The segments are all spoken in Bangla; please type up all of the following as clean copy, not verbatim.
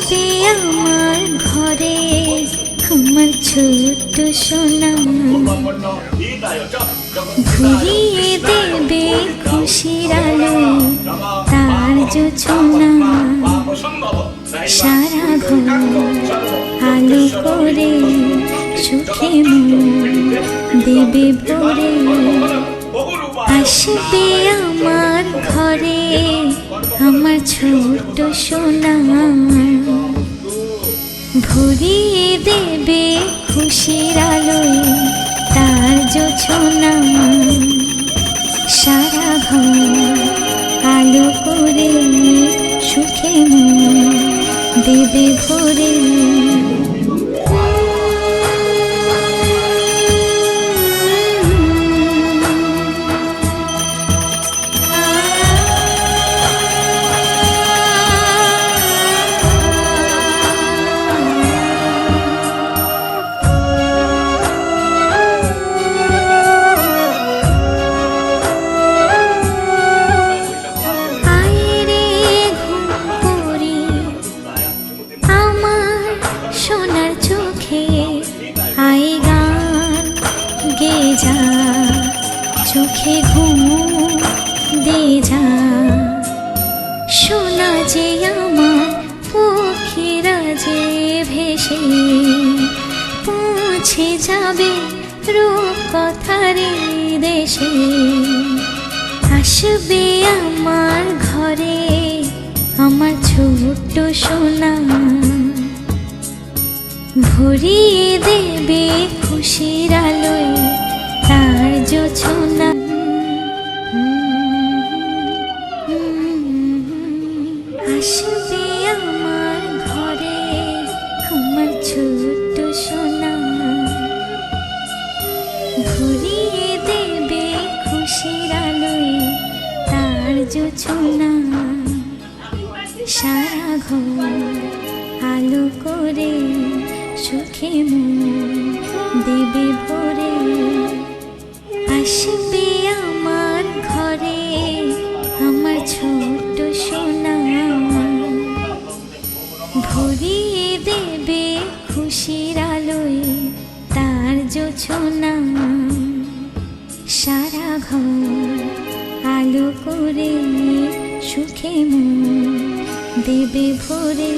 আসবে আমার ঘরে আমার ছোট্ট সোনা, ভরিয়ে দেবে খুশির আলো তার জোছনা। সারা ঘর আলো করে সুখে মন দেবে ভরে। আসবে আমার ঘরে আমার ছোট্ট সোনা, ভরিয়ে দেবে খুশির আলোয় তার জোছনা। সারা ঘর আলো করে সুখে মন দেবে ভরে। চোখে ঘুম দে যা, শোনা যে আমার পক্ষীরা যে ভেসে পৌঁছে যাবে রূপকথার দেশে। আসবে আমার ঘরে আমার ছোট্ট সোনা, ভরিয়ে দেবে খুশির আলোয় তার জোছনা। আসবে আমার ঘরে আমার ছোট্ট সোনা, ভরিয়ে দেবে খুশির আলোয় তার জোছনা। সারা ঘর আলো করে সুখে মন দেবে ভরে। আসবে আমার ঘরে আমার ছোট্ট সোনা, ভরিয়ে দেবে খুশির আলোয় তার জোছনা। সারা ঘর আলো করে সুখে মন দেবে ভরে।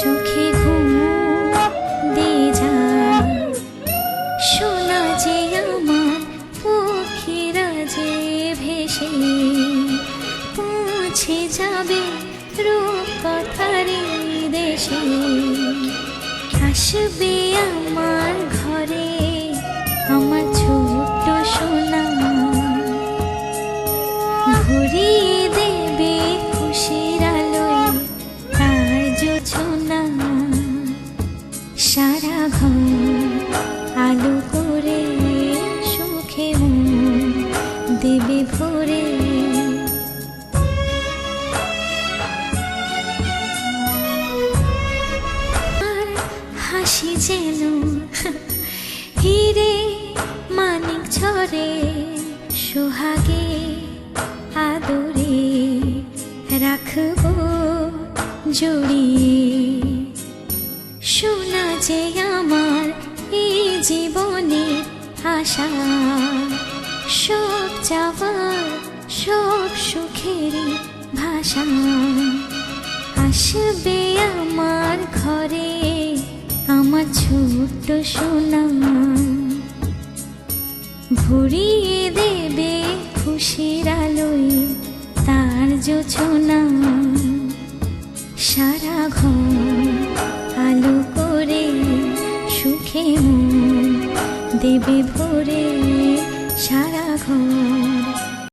চোখে ঘুম দে যা, শোনা যে আমার পক্ষীরা যে ভেসে পৌঁছে যাবে রূপকথার দেশে। আসবে আমার ঘরে আমার ছোট্ট সোনা, ভরিয়ে দেবে খুশির আলোয় তার জোছনা। সারা ঘর আলো করে সুখে মন দেবে ভরে। আর হাসি যেন হিরে মানিক ঝরে, সোহাগে আদরে রাখবো জড়িয়ে। শোনা যে আমার এই জীবনের আশা, সব চাওয়ার সব সুখের ভাষা। আসবে আমার ঘরে আমার ছোট্ট সোনা, ভরিয়ে দেবে খুশির আলোয় তার জোছনা। সারা ঘর আলো করে সুখে মন দেবে ভরে। সারা ঘর